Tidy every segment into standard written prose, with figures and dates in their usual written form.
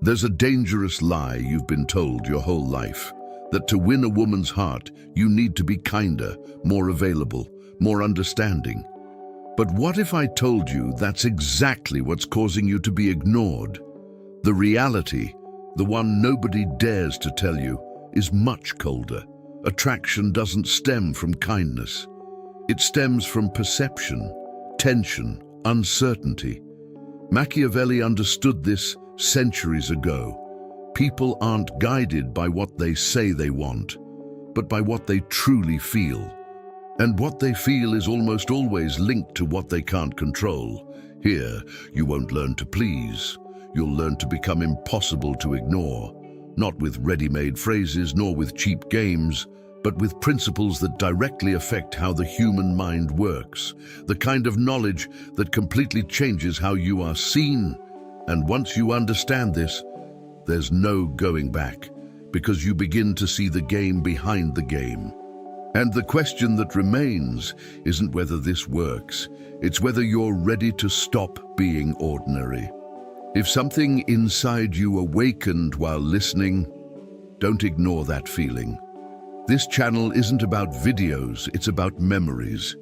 There's a dangerous lie you've been told your whole life, that to win a woman's heart, you need to be kinder, more available, more understanding. But what if I told you that's exactly what's causing you to be ignored? The reality, the one nobody dares to tell you, is much colder. Attraction doesn't stem from kindness. It stems from perception, tension, uncertainty. Machiavelli understood this centuries ago. People aren't guided by what they say they want, but by what they truly feel. And what they feel is almost always linked to what they can't control. Here, you won't learn to please. You'll learn to become impossible to ignore, not with ready-made phrases nor with cheap games, but with principles that directly affect how the human mind works, the kind of knowledge that completely changes how you are seen. And once you understand this, there's no going back, because you begin to see the game behind the game. And the question that remains isn't whether this works, it's whether you're ready to stop being ordinary. If something inside you awakened while listening, don't ignore that feeling. This channel isn't about videos, it's about memories.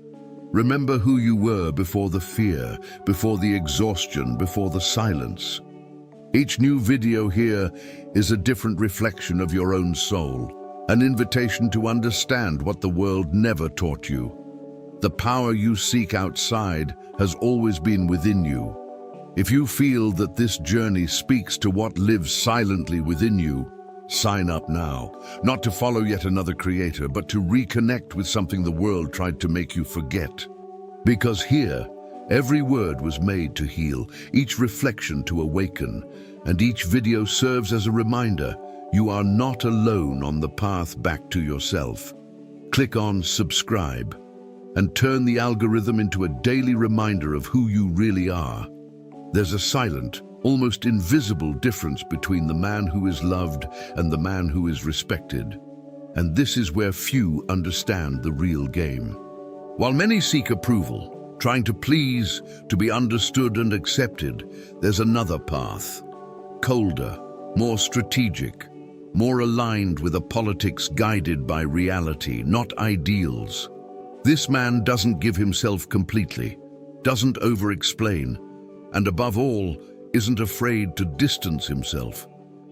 Remember who you were before the fear, before the exhaustion, before the silence. Each new video here is a different reflection of your own soul, an invitation to understand what the world never taught you. The power you seek outside has always been within you. If you feel that this journey speaks to what lives silently within you, sign up now, not to follow yet another creator, but to reconnect with something the world tried to make you forget. Because here, every word was made to heal, each reflection to awaken, and each video serves as a reminder you are not alone on the path back to yourself. Click on subscribe and turn the algorithm into a daily reminder of who you really are. There's a silent, almost invisible difference between the man who is loved and the man who is respected. And this is where few understand the real game. While many seek approval, trying to please, to be understood and accepted, there's another path. Colder, more strategic, more aligned with a politics guided by reality, not ideals. This man doesn't give himself completely, doesn't over-explain, and above all, isn't afraid to distance himself.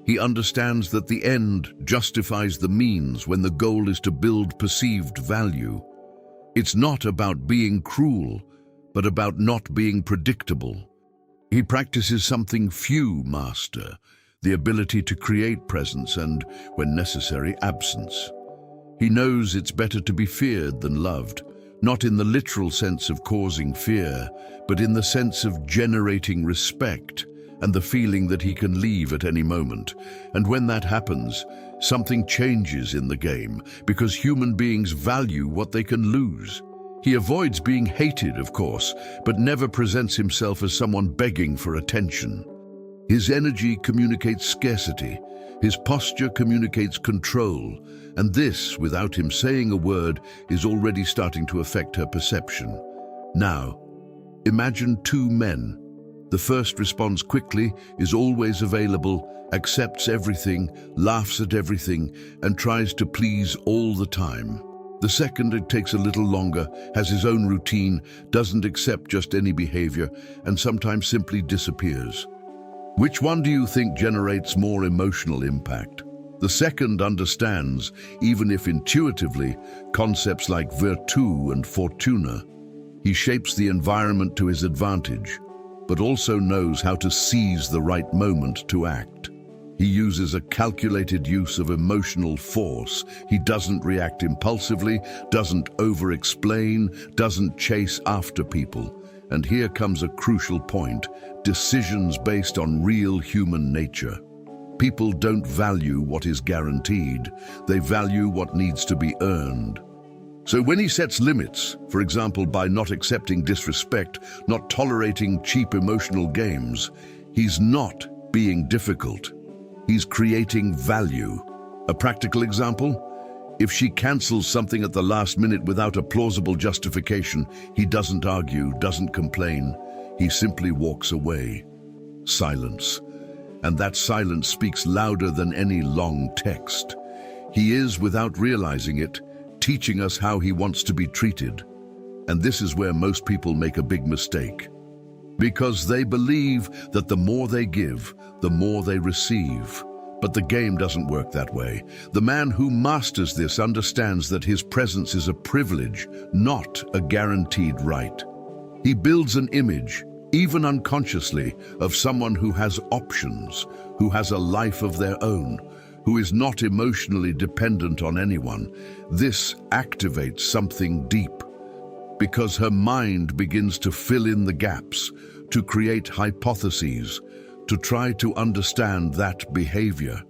He understands that the end justifies the means when the goal is to build perceived value. It's not about being cruel, but about not being predictable. He practices something few master, the ability to create presence and, when necessary, absence. He knows it's better to be feared than loved, not in the literal sense of causing fear, but in the sense of generating respect and the feeling that he can leave at any moment. And when that happens, something changes in the game, because human beings value what they can lose. He avoids being hated, of course, but never presents himself as someone begging for attention. His energy communicates scarcity, his posture communicates control, and this, without him saying a word, is already starting to affect her perception. Now, imagine two men. The first responds quickly, is always available, accepts everything, laughs at everything, and tries to please all the time. The second, it takes a little longer, has his own routine, doesn't accept just any behavior, and sometimes simply disappears. Which one do you think generates more emotional impact? The second understands, even if intuitively, concepts like virtù and fortuna. He shapes the environment to his advantage, but also knows how to seize the right moment to act. He uses a calculated use of emotional force. He doesn't react impulsively, doesn't over-explain, doesn't chase after people. And here comes a crucial point: decisions based on real human nature. People don't value what is guaranteed. They value what needs to be earned. So when he sets limits, for example by not accepting disrespect, not tolerating cheap emotional games, he's not being difficult. He's creating value. A practical example? If she cancels something at the last minute without a plausible justification, he doesn't argue, doesn't complain. He simply walks away. Silence. and that silence speaks louder than any long text. He is, without realizing it, teaching us how he wants to be treated. And this is where most people make a big mistake. Because they believe that the more they give, the more they receive. But the game doesn't work that way. The man who masters this understands that his presence is a privilege, not a guaranteed right. He builds an image, even unconsciously, of someone who has options, who has a life of their own, who is not emotionally dependent on anyone. This activates something deep, because her mind begins to fill in the gaps, to create hypotheses, to try to understand that behavior.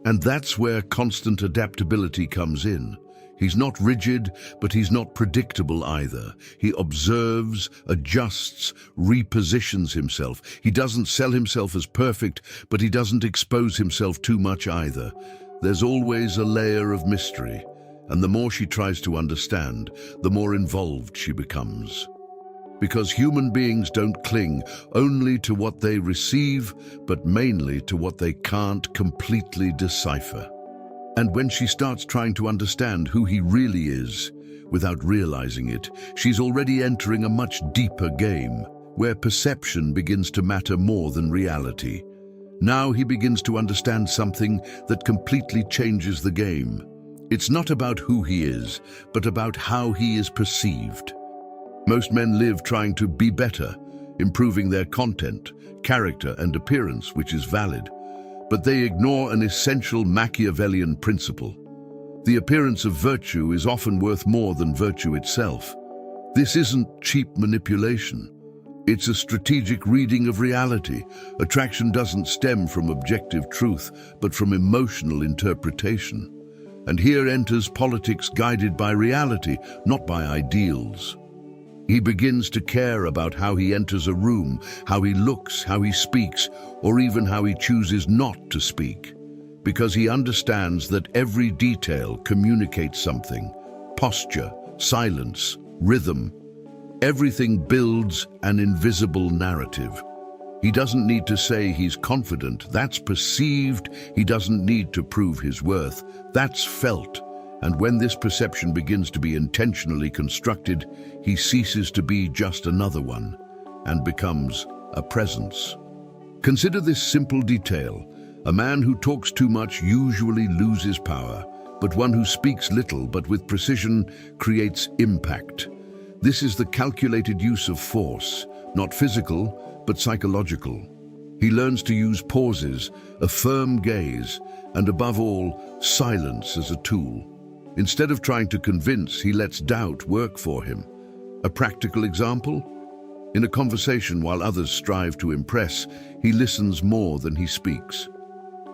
And that's where constant adaptability comes in. He's not rigid, but he's not predictable either. He observes, adjusts, repositions himself. He doesn't sell himself as perfect, but he doesn't expose himself too much either. There's always a layer of mystery, and the more she tries to understand, the more involved she becomes. Because human beings don't cling only to what they receive, but mainly to what they can't completely decipher. And when she starts trying to understand who he really is, without realizing it, she's already entering a much deeper game, where perception begins to matter more than reality. Now he begins to understand something that completely changes the game. It's not about who he is, but about how he is perceived. Most men live trying to be better, improving their content, character, and appearance, which is valid. But they ignore an essential Machiavellian principle. The appearance of virtue is often worth more than virtue itself. This isn't cheap manipulation. It's a strategic reading of reality. Attraction doesn't stem from objective truth, but from emotional interpretation. And here enters politics guided by reality, not by ideals. He begins to care about how he enters a room, how he looks, how he speaks, or even how he chooses not to speak. Because he understands that every detail communicates something. Posture, silence, rhythm. Everything builds an invisible narrative. He doesn't need to say he's confident. That's perceived. He doesn't need to prove his worth. That's felt. And when this perception begins to be intentionally constructed, he ceases to be just another one and becomes a presence. Consider this simple detail. A man who talks too much usually loses power, but one who speaks little but with precision creates impact. This is the calculated use of force, not physical, but psychological. He learns to use pauses, a firm gaze, and above all, silence as a tool. Instead of trying to convince, he lets doubt work for him. A practical example? In a conversation while others strive to impress, he listens more than he speaks.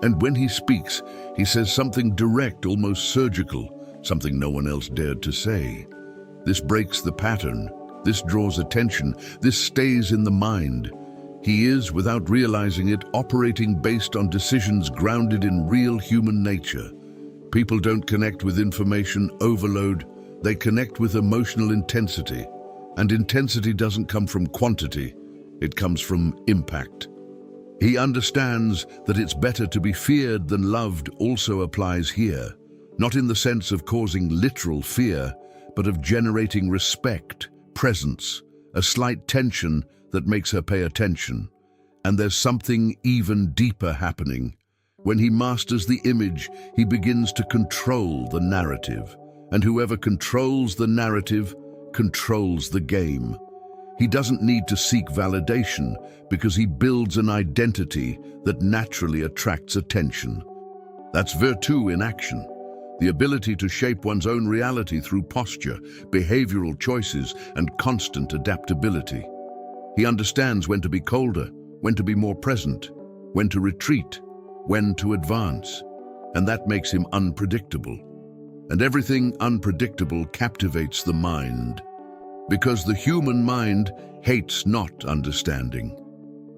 And when he speaks, he says something direct, almost surgical, something no one else dared to say. This breaks the pattern. This draws attention. This stays in the mind. He is, without realizing it, operating based on decisions grounded in real human nature. People don't connect with information overload, they connect with emotional intensity. And intensity doesn't come from quantity, it comes from impact. He understands that it's better to be feared than loved also applies here, not in the sense of causing literal fear, but of generating respect, presence, a slight tension that makes her pay attention. And there's something even deeper happening. When he masters the image, he begins to control the narrative. And whoever controls the narrative controls the game. He doesn't need to seek validation because he builds an identity that naturally attracts attention. That's virtue in action. The ability to shape one's own reality through posture, behavioral choices, and constant adaptability. He understands when to be colder, when to be more present, when to retreat, when to advance, and that makes him unpredictable. And everything unpredictable captivates the mind, because the human mind hates not understanding.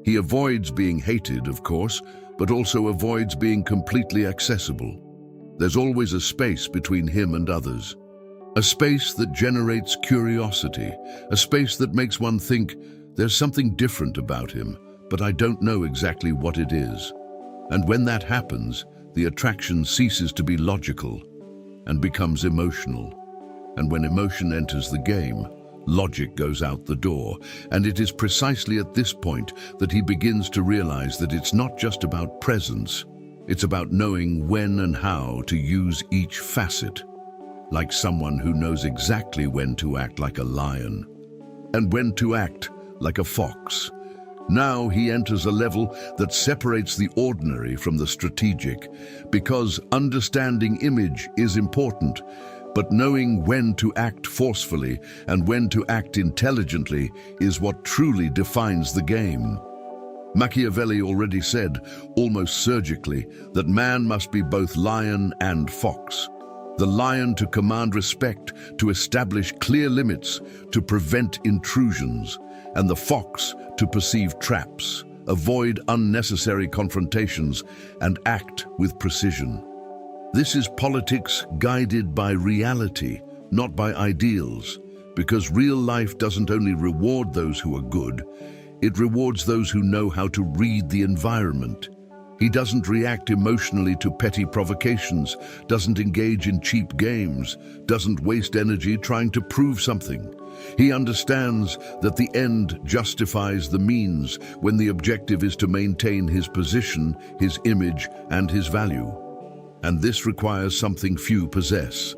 He avoids being hated, of course, but also avoids being completely accessible. There's always a space between him and others, a space that generates curiosity, a space that makes one think, there's something different about him, but I don't know exactly what it is. And when that happens, the attraction ceases to be logical and becomes emotional. And when emotion enters the game, logic goes out the door. And it is precisely at this point that he begins to realize that it's not just about presence, it's about knowing when and how to use each facet, like someone who knows exactly when to act like a lion and when to act like a fox. Now he enters a level that separates the ordinary from the strategic, because understanding image is important, but knowing when to act forcefully and when to act intelligently is what truly defines the game. Machiavelli already said, almost surgically, that man must be both lion and fox. The lion to command respect, to establish clear limits, to prevent intrusions, and the fox to perceive traps, avoid unnecessary confrontations, and act with precision. This is politics guided by reality, not by ideals, because real life doesn't only reward those who are good, it rewards those who know how to read the environment. He doesn't react emotionally to petty provocations, doesn't engage in cheap games, doesn't waste energy trying to prove something. He understands that the end justifies the means when the objective is to maintain his position, his image, and his value. And this requires something few possess: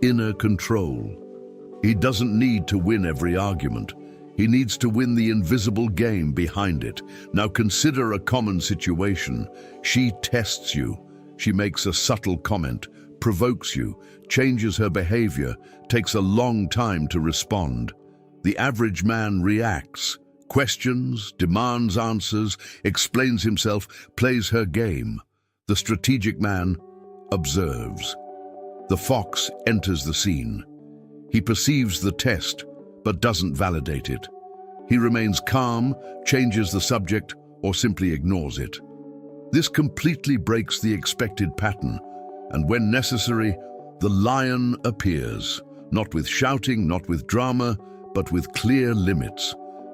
inner control. He doesn't need to win every argument. He needs to win the invisible game behind it. Now consider a common situation. She tests you. She makes a subtle comment, provokes you, changes her behavior, takes a long time to respond. The average man reacts, questions, demands answers, explains himself, plays her game. The strategic man observes. The fox enters the scene. He perceives the test, but doesn't validate it. He remains calm, changes the subject, or simply ignores it. This completely breaks the expected pattern, and when necessary, the lion appears, not with shouting, not with drama, but with clear limits.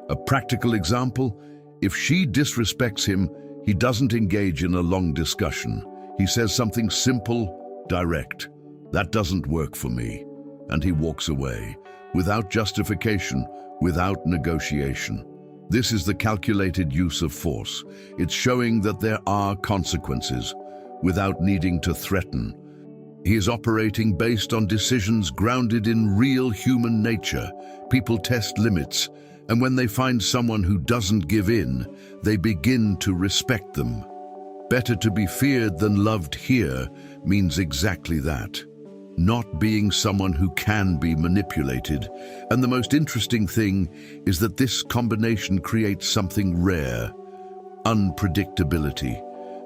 A practical example: if she disrespects him, he doesn't engage in a long discussion. He says something simple, direct. "That doesn't work for me," and he walks away, without justification, without negotiation. This is the calculated use of force. It's showing that there are consequences, without needing to threaten. He is operating based on decisions grounded in real human nature. People test limits, and when they find someone who doesn't give in, they begin to respect them. Better to be feared than loved here means exactly that. Not being someone who can be manipulated. And the most interesting thing is that this combination creates something rare: unpredictability,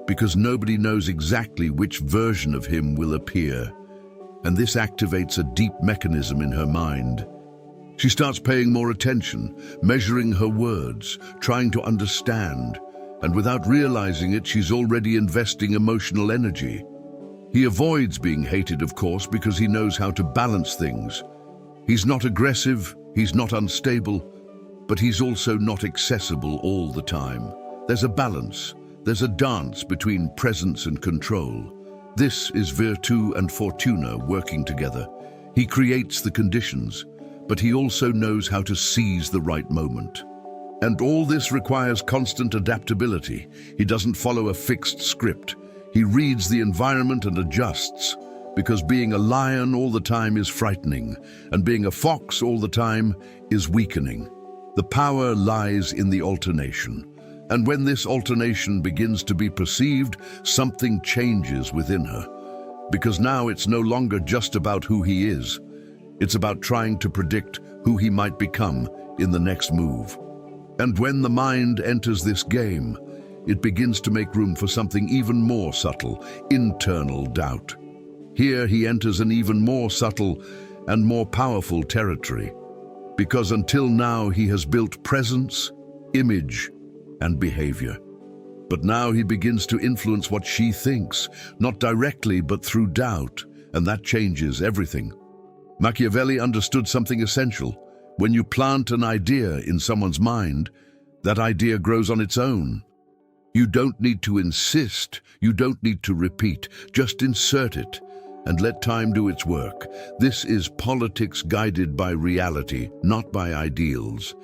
because nobody knows exactly which version of him will appear. And this activates a deep mechanism in her mind. She starts paying more attention, measuring her words, trying to understand, and without realizing it, she's already investing emotional energy. He avoids being hated, of course, because he knows how to balance things. He's not aggressive, he's not unstable, but he's also not accessible all the time. There's a balance, there's a dance between presence and control. This is Virtù and Fortuna working together. He creates the conditions, but he also knows how to seize the right moment. And all this requires constant adaptability. He doesn't follow a fixed script. He reads the environment and adjusts, because being a lion all the time is frightening, and being a fox all the time is weakening. The power lies in the alternation, and when this alternation begins to be perceived, something changes within her, because now it's no longer just about who he is. It's about trying to predict who he might become in the next move. And when the mind enters this game, it begins to make room for something even more subtle: internal doubt. Here he enters an even more subtle and more powerful territory, because until now he has built presence, image, and behavior. But now he begins to influence what she thinks, not directly but through doubt, and that changes everything. Machiavelli understood something essential. When you plant an idea in someone's mind, that idea grows on its own. You don't need to insist, you don't need to repeat, just insert it and let time do its work. This is politics guided by reality, not by ideals.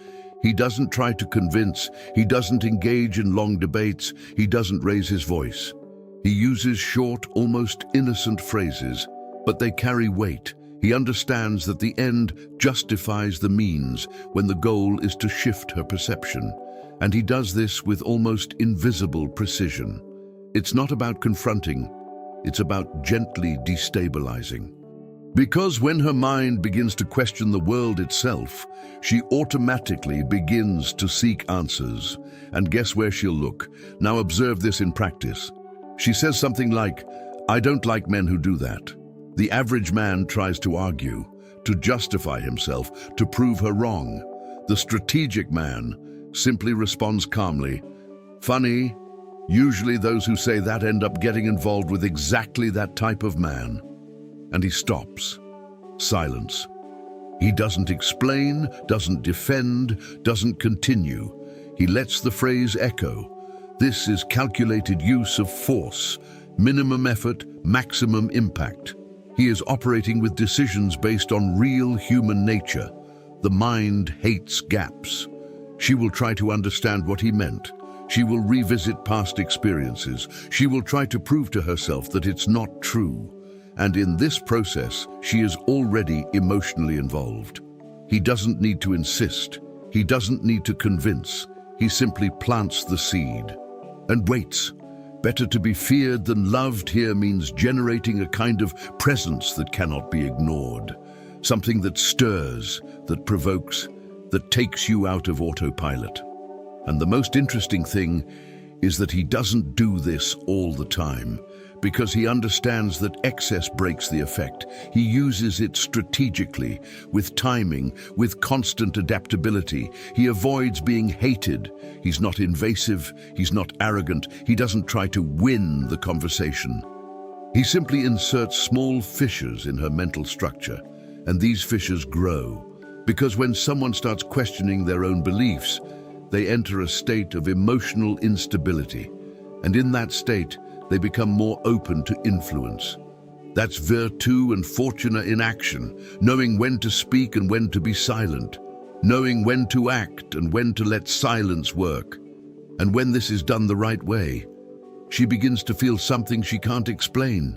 He doesn't try to convince, he doesn't engage in long debates, he doesn't raise his voice. He uses short, almost innocent phrases, but they carry weight. He understands that the end justifies the means when the goal is to shift her perception. And he does this with almost invisible precision. It's not about confronting, it's about gently destabilizing. Because when her mind begins to question the world itself, she automatically begins to seek answers. And guess where she'll look? Now observe this in practice. She says something like, "I don't like men who do that." The average man tries to argue, to justify himself, to prove her wrong. The strategic man simply responds calmly. Funny, usually those who say that end up getting involved with exactly that type of man. And he stops. Silence. He doesn't explain, doesn't defend, doesn't continue. He lets the phrase echo. This is calculated use of force, minimum effort, maximum impact. He is operating with decisions based on real human nature. The mind hates gaps. She will try to understand what he meant. She will revisit past experiences. She will try to prove to herself that it's not true. And in this process, she is already emotionally involved. He doesn't need to insist. He doesn't need to convince. He simply plants the seed and waits. Better to be feared than loved here means generating a kind of presence that cannot be ignored. Something that stirs, that provokes, that takes you out of autopilot. And the most interesting thing is that he doesn't do this all the time, because he understands that excess breaks the effect. He uses it strategically, with timing, with constant adaptability. He avoids being hated. He's not invasive, he's not arrogant, he doesn't try to win the conversation. He simply inserts small fissures in her mental structure, and these fissures grow. Because when someone starts questioning their own beliefs, they enter a state of emotional instability. And in that state, they become more open to influence. That's virtù and fortuna in action, knowing when to speak and when to be silent, knowing when to act and when to let silence work. And when this is done the right way, she begins to feel something she can't explain.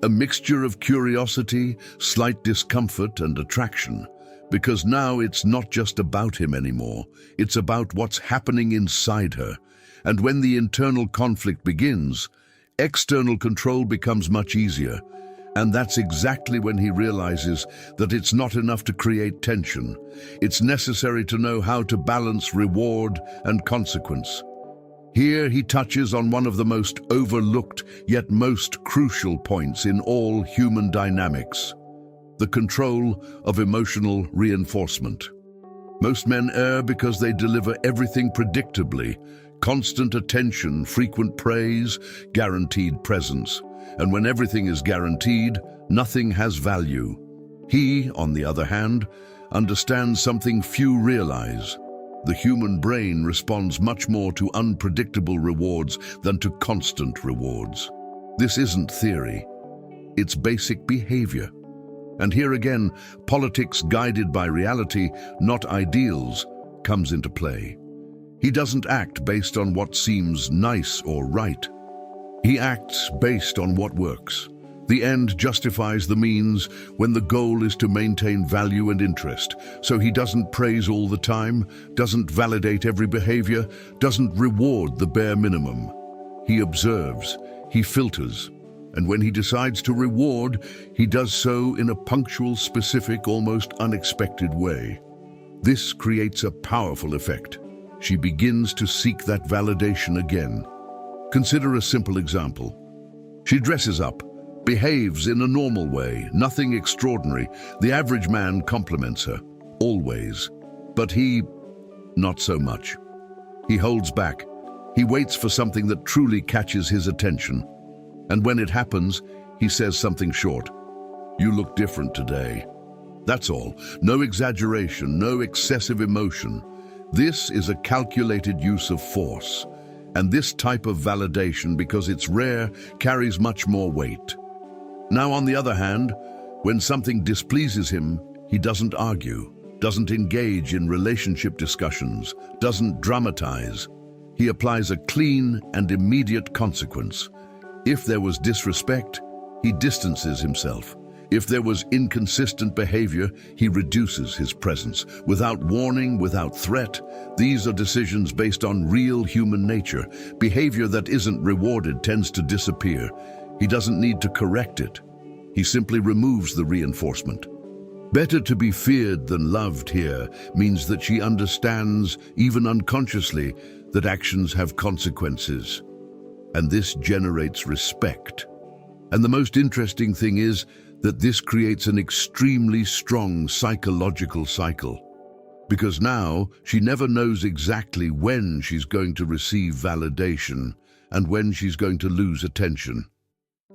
A mixture of curiosity, slight discomfort, and attraction. Because now it's not just about him anymore, it's about what's happening inside her. And when the internal conflict begins, external control becomes much easier. And that's exactly when he realizes that it's not enough to create tension. It's necessary to know how to balance reward and consequence. Here he touches on one of the most overlooked yet most crucial points in all human dynamics: the control of emotional reinforcement. Most men err because they deliver everything predictably: constant attention, frequent praise, guaranteed presence. And when everything is guaranteed, nothing has value. He, on the other hand, understands something few realize. The human brain responds much more to unpredictable rewards than to constant rewards. This isn't theory, it's basic behavior. And here again, politics guided by reality, not ideals, comes into play. He doesn't act based on what seems nice or right. He acts based on what works. The end justifies the means when the goal is to maintain value and interest. So he doesn't praise all the time, doesn't validate every behavior, doesn't reward the bare minimum. He observes, he filters, and when he decides to reward, he does so in a punctual, specific, almost unexpected way. This creates a powerful effect. She begins to seek that validation again. Consider a simple example. She dresses up, behaves in a normal way, nothing extraordinary. The average man compliments her, always. But he, not so much. He holds back. He waits for something that truly catches his attention. And when it happens, he says something short. "You look different today." That's all. No exaggeration, no excessive emotion. This is a calculated use of force. And this type of validation, because it's rare, carries much more weight. Now, on the other hand, when something displeases him, he doesn't argue, doesn't engage in relationship discussions, doesn't dramatize. He applies a clean and immediate consequence. If there was disrespect, he distances himself. If there was inconsistent behavior, he reduces his presence. Without warning, without threat, these are decisions based on real human nature. Behavior that isn't rewarded tends to disappear. He doesn't need to correct it. He simply removes the reinforcement. Better to be feared than loved here means that she understands, even unconsciously, that actions have consequences. And this generates respect. And the most interesting thing is that this creates an extremely strong psychological cycle. Because now she never knows exactly when she's going to receive validation and when she's going to lose attention.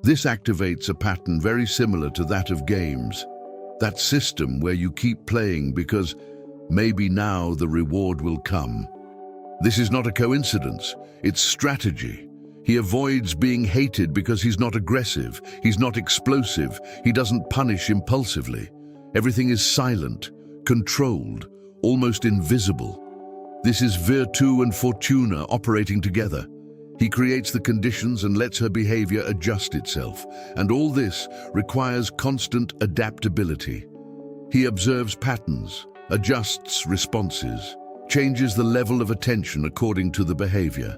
This activates a pattern very similar to that of games. That system where you keep playing because maybe now the reward will come. This is not a coincidence, it's strategy. He avoids being hated because he's not aggressive, he's not explosive, he doesn't punish impulsively. Everything is silent, controlled, almost invisible. This is virtu and fortuna operating together. He creates the conditions and lets her behavior adjust itself, and all this requires constant adaptability. He observes patterns, adjusts responses, changes the level of attention according to the behavior.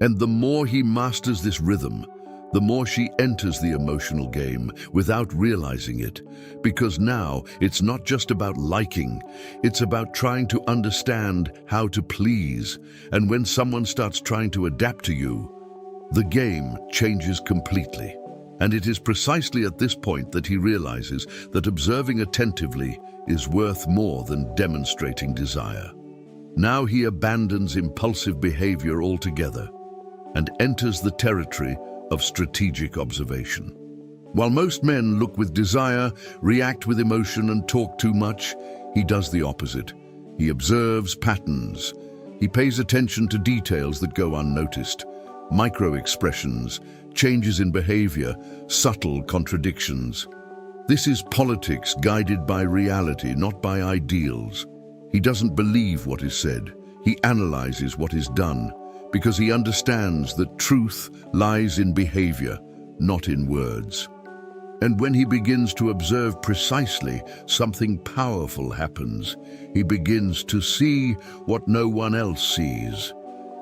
And the more he masters this rhythm, the more she enters the emotional game without realizing it. Because now it's not just about liking, it's about trying to understand how to please. And when someone starts trying to adapt to you, the game changes completely. And it is precisely at this point that he realizes that observing attentively is worth more than demonstrating desire. Now he abandons impulsive behavior altogether and enters the territory of strategic observation. While most men look with desire, react with emotion, and talk too much, he does the opposite. He observes patterns. He pays attention to details that go unnoticed, micro-expressions, changes in behavior, subtle contradictions. This is politics guided by reality, not by ideals. He doesn't believe what is said. He analyzes what is done, because he understands that truth lies in behavior, not in words. And when he begins to observe precisely, something powerful happens. He begins to see what no one else sees.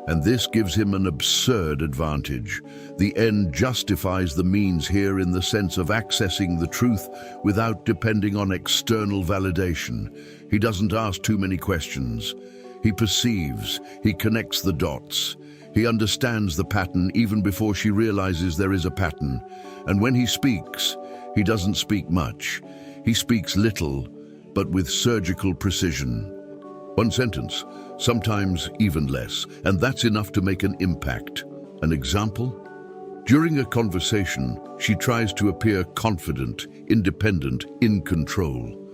And this gives him an absurd advantage. The end justifies the means here in the sense of accessing the truth without depending on external validation. He doesn't ask too many questions. He perceives, he connects the dots. He understands the pattern even before she realizes there is a pattern. And when he speaks, he doesn't speak much. He speaks little, but with surgical precision. One sentence, sometimes even less, and that's enough to make an impact. An example? During a conversation, she tries to appear confident, independent, in control.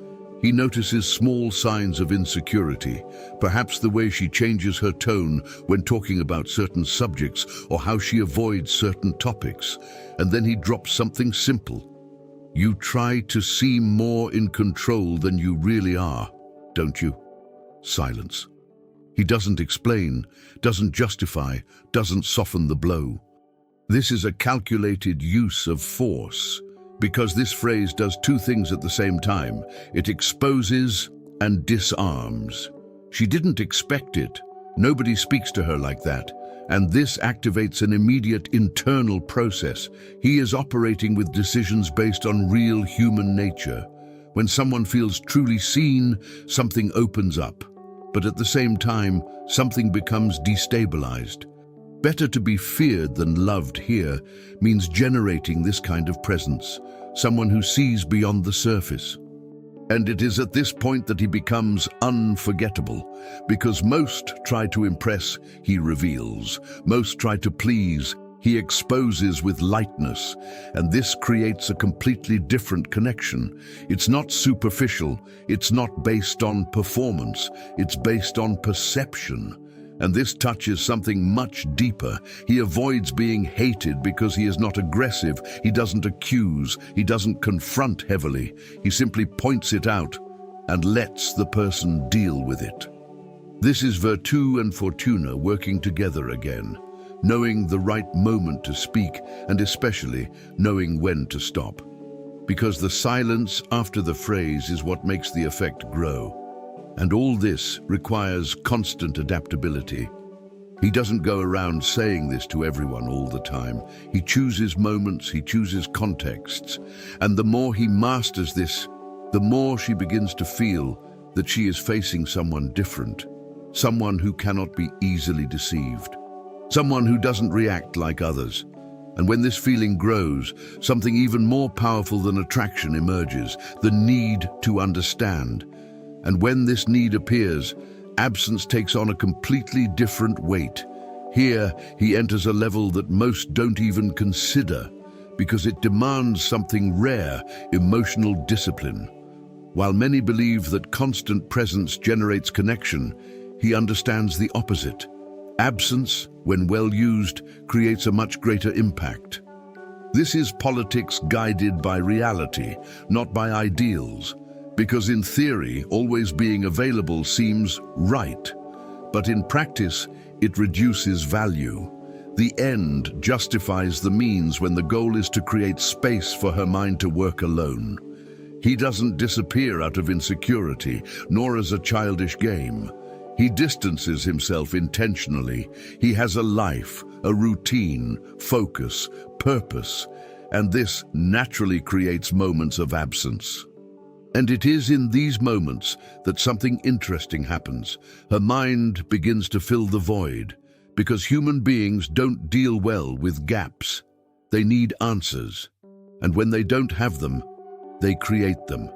He notices small signs of insecurity, perhaps the way she changes her tone when talking about certain subjects or how she avoids certain topics. And then he drops something simple. You try to seem more in control than you really are, don't you? Silence. He doesn't explain, doesn't justify, doesn't soften the blow. This is a calculated use of force. Because this phrase does two things at the same time. It exposes and disarms. She didn't expect it. Nobody speaks to her like that. And this activates an immediate internal process. He is operating with decisions based on real human nature. When someone feels truly seen, something opens up. But at the same time, something becomes destabilized. Better to be feared than loved here means generating this kind of presence, someone who sees beyond the surface. And it is at this point that he becomes unforgettable, because most try to impress, he reveals. Most try to please, he exposes with lightness. And this creates a completely different connection. It's not superficial, it's not based on performance, it's based on perception. And this touches something much deeper. He avoids being hated because he is not aggressive, he doesn't accuse, he doesn't confront heavily. He simply points it out and lets the person deal with it. This is virtù and fortuna working together again, knowing the right moment to speak and especially knowing when to stop. Because the silence after the phrase is what makes the effect grow. And all this requires constant adaptability. He doesn't go around saying this to everyone all the time. He chooses moments, he chooses contexts. And the more he masters this, the more she begins to feel that she is facing someone different, someone who cannot be easily deceived, someone who doesn't react like others. And when this feeling grows, something even more powerful than attraction emerges, the need to understand. And when this need appears, absence takes on a completely different weight. Here, he enters a level that most don't even consider, because it demands something rare, emotional discipline. While many believe that constant presence generates connection, he understands the opposite. Absence, when well used, creates a much greater impact. This is politics guided by reality, not by ideals. Because in theory, always being available seems right, but in practice, it reduces value. The end justifies the means when the goal is to create space for her mind to work alone. He doesn't disappear out of insecurity, nor as a childish game. He distances himself intentionally. He has a life, a routine, focus, purpose, and this naturally creates moments of absence. And it is in these moments that something interesting happens. Her mind begins to fill the void, because human beings don't deal well with gaps. They need answers, and when they don't have them, they create them.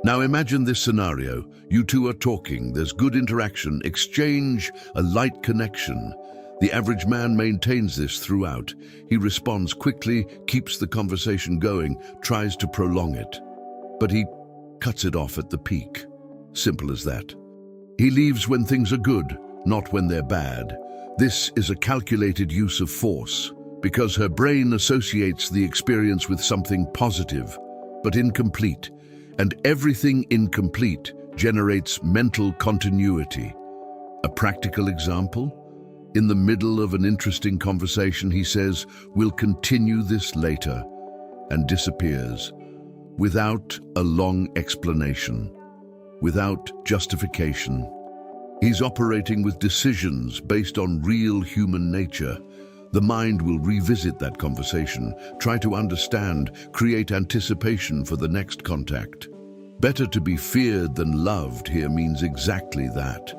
Now imagine this scenario. You two are talking, there's good interaction, exchange, a light connection. The average man maintains this throughout. He responds quickly, keeps the conversation going, tries to prolong it. But he cuts it off at the peak. Simple as that. He leaves when things are good, not when they're bad. This is a calculated use of force, because her brain associates the experience with something positive, but incomplete, and everything incomplete generates mental continuity. A practical example? In the middle of an interesting conversation, he says, "We'll continue this later," and disappears. Without a long explanation, without justification. He's operating with decisions based on real human nature. The mind will revisit that conversation, try to understand, create anticipation for the next contact. Better to be feared than loved here means exactly that.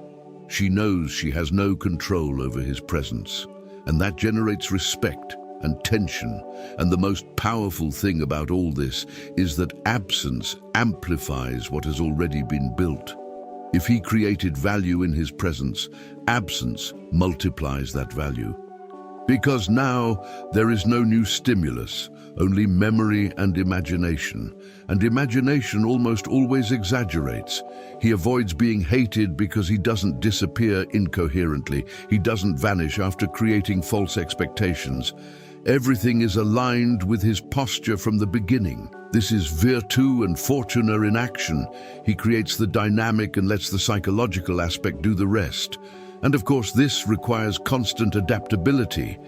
She knows she has no control over his presence, and that generates respect and tension. And the most powerful thing about all this is that absence amplifies what has already been built. If he created value in his presence, absence multiplies that value. Because now there is no new stimulus, only memory and imagination. And imagination almost always exaggerates. He avoids being hated because he doesn't disappear incoherently. He doesn't vanish after creating false expectations. Everything is aligned with his posture from the beginning. This is virtù and fortuna in action. He creates the dynamic and lets the psychological aspect do the rest. And of course, this requires constant adaptability.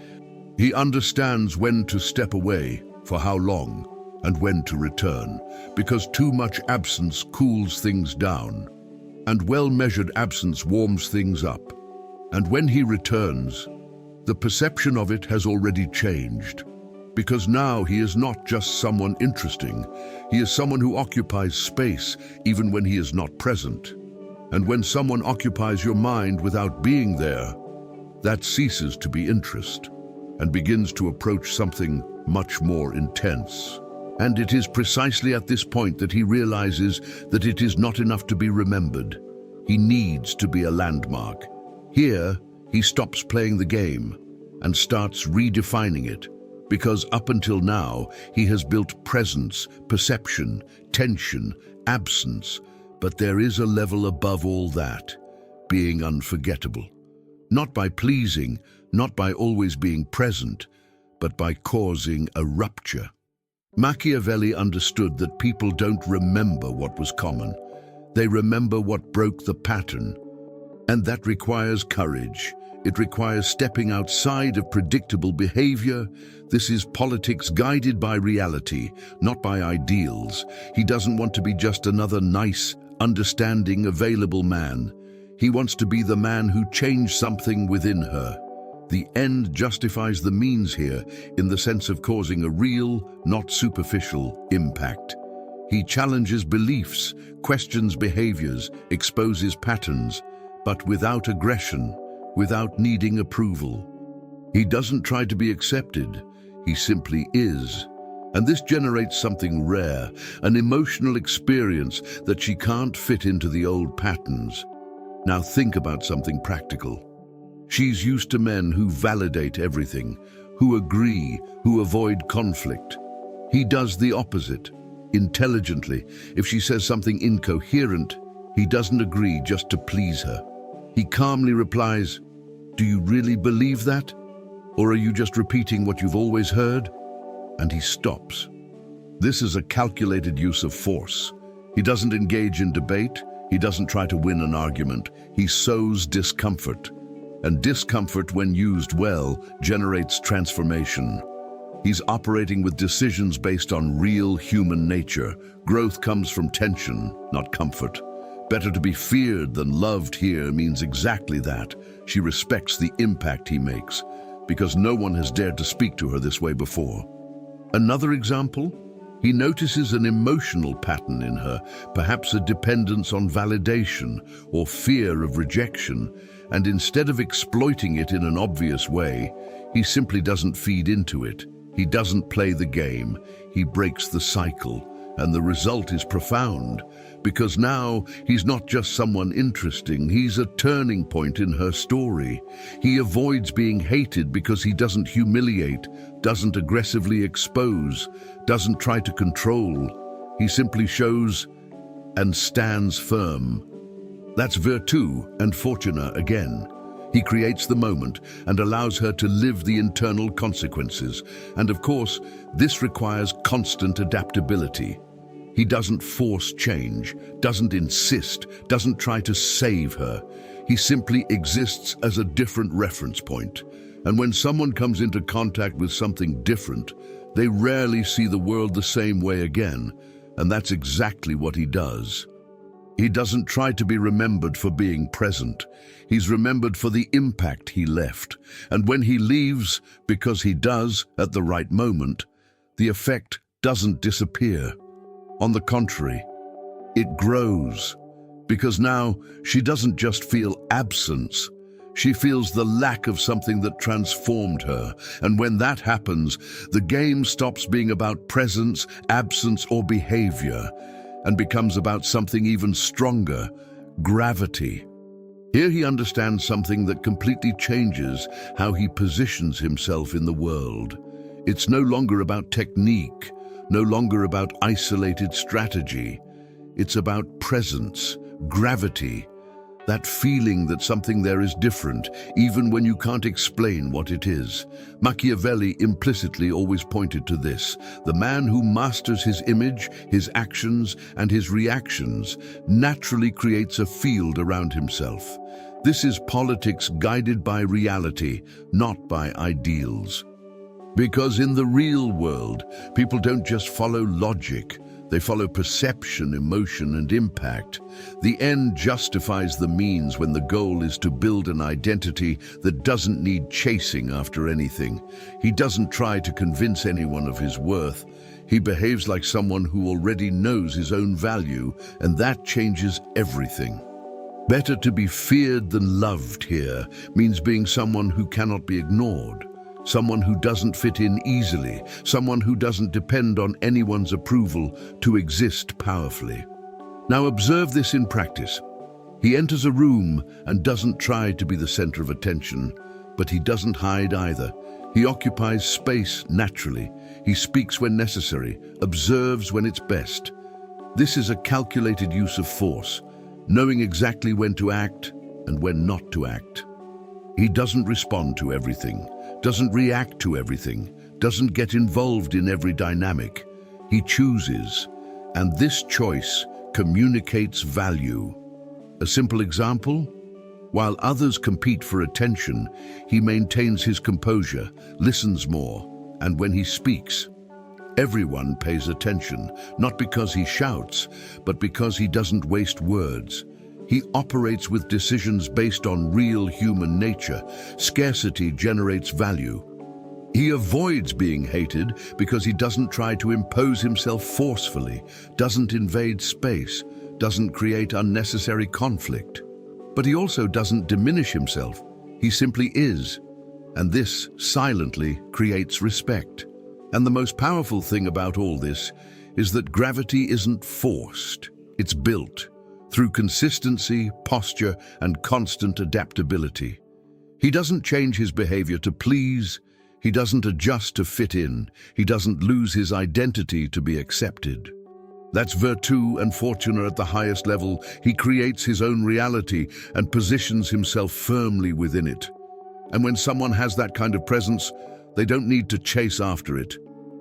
He understands when to step away, for how long, and when to return, because too much absence cools things down, and well-measured absence warms things up. And when he returns, the perception of it has already changed, because now he is not just someone interesting, he is someone who occupies space even when he is not present. And when someone occupies your mind without being there, that ceases to be interest and begins to approach something much more intense. And it is precisely at this point that he realizes that it is not enough to be remembered. He needs to be a landmark. Here, he stops playing the game and starts redefining it, because up until now, he has built presence, perception, tension, absence, but there is a level above all that, being unforgettable. Not by pleasing, not by always being present, but by causing a rupture. Machiavelli understood that people don't remember what was common. They remember what broke the pattern. And that requires courage. It requires stepping outside of predictable behavior. This is politics guided by reality, not by ideals. He doesn't want to be just another nice, understanding, available man. He wants to be the man who changed something within her. The end justifies the means here, in the sense of causing a real, not superficial, impact. He challenges beliefs, questions behaviors, exposes patterns, but without aggression, without needing approval. He doesn't try to be accepted, he simply is. And this generates something rare, an emotional experience that she can't fit into the old patterns. Now think about something practical. She's used to men who validate everything, who agree, who avoid conflict. He does the opposite. Intelligently, if she says something incoherent, he doesn't agree just to please her. He calmly replies, "Do you really believe that? Or are you just repeating what you've always heard?" And he stops. This is a calculated use of force. He doesn't engage in debate. He doesn't try to win an argument. He sows discomfort. And discomfort, when used well, generates transformation. He's operating with decisions based on real human nature. Growth comes from tension, not comfort. Better to be feared than loved here means exactly that. She respects the impact he makes, because no one has dared to speak to her this way before. Another example? He notices an emotional pattern in her, perhaps a dependence on validation or fear of rejection, and instead of exploiting it in an obvious way, he simply doesn't feed into it. He doesn't play the game. He breaks the cycle, and the result is profound, because now he's not just someone interesting, he's a turning point in her story. He avoids being hated because he doesn't humiliate, doesn't aggressively expose, doesn't try to control. He simply shows and stands firm. That's virtù and fortuna again. He creates the moment and allows her to live the internal consequences. And of course, this requires constant adaptability. He doesn't force change, doesn't insist, doesn't try to save her. He simply exists as a different reference point. And when someone comes into contact with something different, they rarely see the world the same way again. And that's exactly what he does. He doesn't try to be remembered for being present. He's remembered for the impact he left. And when he leaves, because he does at the right moment, the effect doesn't disappear. On the contrary, it grows. Because now she doesn't just feel absence, she feels the lack of something that transformed her. And when that happens, the game stops being about presence, absence, or behavior, and becomes about something even stronger, gravity. Here he understands something that completely changes how he positions himself in the world. It's no longer about technique, no longer about isolated strategy. It's about presence, gravity, that feeling that something there is different, even when you can't explain what it is. Machiavelli implicitly always pointed to this. The man who masters his image, his actions, and his reactions naturally creates a field around himself. This is politics guided by reality, not by ideals. Because in the real world, people don't just follow logic. They follow perception, emotion, and impact. The end justifies the means when the goal is to build an identity that doesn't need chasing after anything. He doesn't try to convince anyone of his worth. He behaves like someone who already knows his own value, and that changes everything. Better to be feared than loved here means being someone who cannot be ignored. Someone who doesn't fit in easily, someone who doesn't depend on anyone's approval to exist powerfully. Now observe this in practice. He enters a room and doesn't try to be the center of attention, but he doesn't hide either. He occupies space naturally. He speaks when necessary, observes when it's best. This is a calculated use of force, knowing exactly when to act and when not to act. He doesn't respond to everything, doesn't react to everything, doesn't get involved in every dynamic. He chooses, and this choice communicates value. A simple example? While others compete for attention, he maintains his composure, listens more, and when he speaks, everyone pays attention, not because he shouts, but because he doesn't waste words. He operates with decisions based on real human nature. Scarcity generates value. He avoids being hated because he doesn't try to impose himself forcefully, doesn't invade space, doesn't create unnecessary conflict. But he also doesn't diminish himself. He simply is. And this silently creates respect. And the most powerful thing about all this is that gravity isn't forced. It's built through consistency, posture, and constant adaptability. He doesn't change his behavior to please. He doesn't adjust to fit in. He doesn't lose his identity to be accepted. That's virtue and fortuna at the highest level. He creates his own reality and positions himself firmly within it. And when someone has that kind of presence, they don't need to chase after it.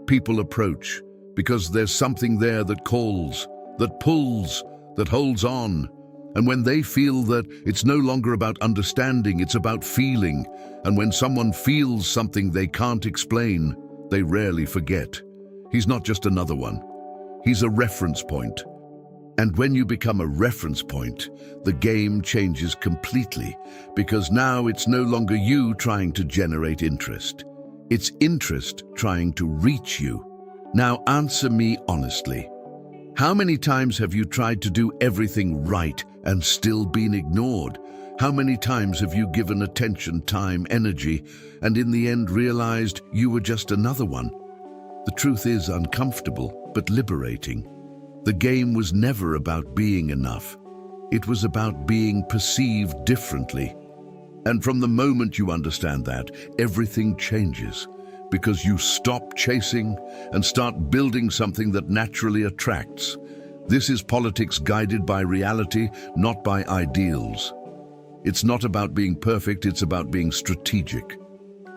People approach because there's something there that calls, that pulls, that holds on. And when they feel that it's no longer about understanding, it's about feeling. And when someone feels something they can't explain, they rarely forget. He's not just another one. He's a reference point. And when you become a reference point, the game changes completely, because now it's no longer you trying to generate interest. It's interest trying to reach you. Now answer me honestly. How many times have you tried to do everything right and still been ignored? How many times have you given attention, time, energy, and in the end realized you were just another one? The truth is uncomfortable, but liberating. The game was never about being enough. It was about being perceived differently. And from the moment you understand that, everything changes, because you stop chasing and start building something that naturally attracts. This is politics guided by reality, not by ideals. It's not about being perfect, it's about being strategic.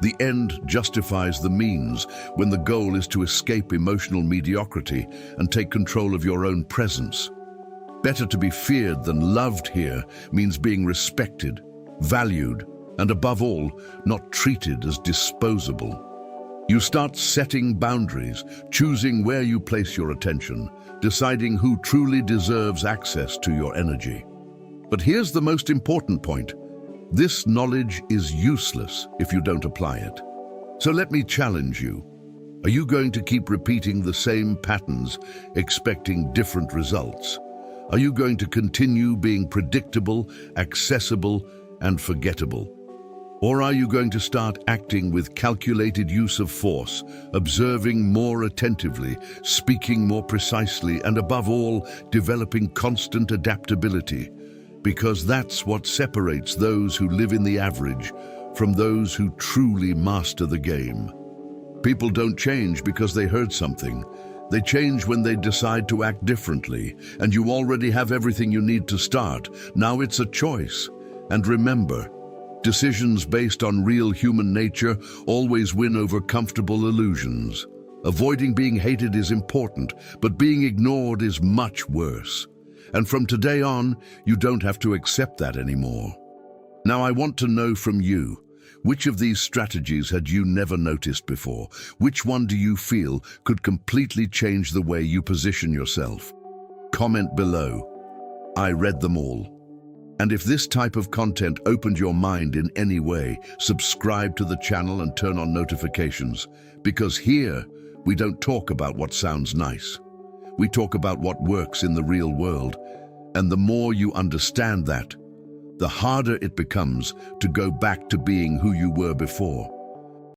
The end justifies the means when the goal is to escape emotional mediocrity and take control of your own presence. Better to be feared than loved here means being respected, valued, and above all, not treated as disposable. You start setting boundaries, choosing where you place your attention, deciding who truly deserves access to your energy. But here's the most important point. This knowledge is useless if you don't apply it. So let me challenge you. Are you going to keep repeating the same patterns, expecting different results? Are you going to continue being predictable, accessible, and forgettable? Or are you going to start acting with calculated use of force, observing more attentively, speaking more precisely, and above all, developing constant adaptability? Because that's what separates those who live in the average from those who truly master the game. People don't change because they heard something. They change when they decide to act differently, and you already have everything you need to start. Now it's a choice. And remember, decisions based on real human nature always win over comfortable illusions. Avoiding being hated is important, but being ignored is much worse. And from today on, you don't have to accept that anymore. Now I want to know from you, which of these strategies had you never noticed before? Which one do you feel could completely change the way you position yourself? Comment below. I read them all. And if this type of content opened your mind in any way, subscribe to the channel and turn on notifications, because here we don't talk about what sounds nice. We talk about what works in the real world, and the more you understand that, the harder it becomes to go back to being who you were before.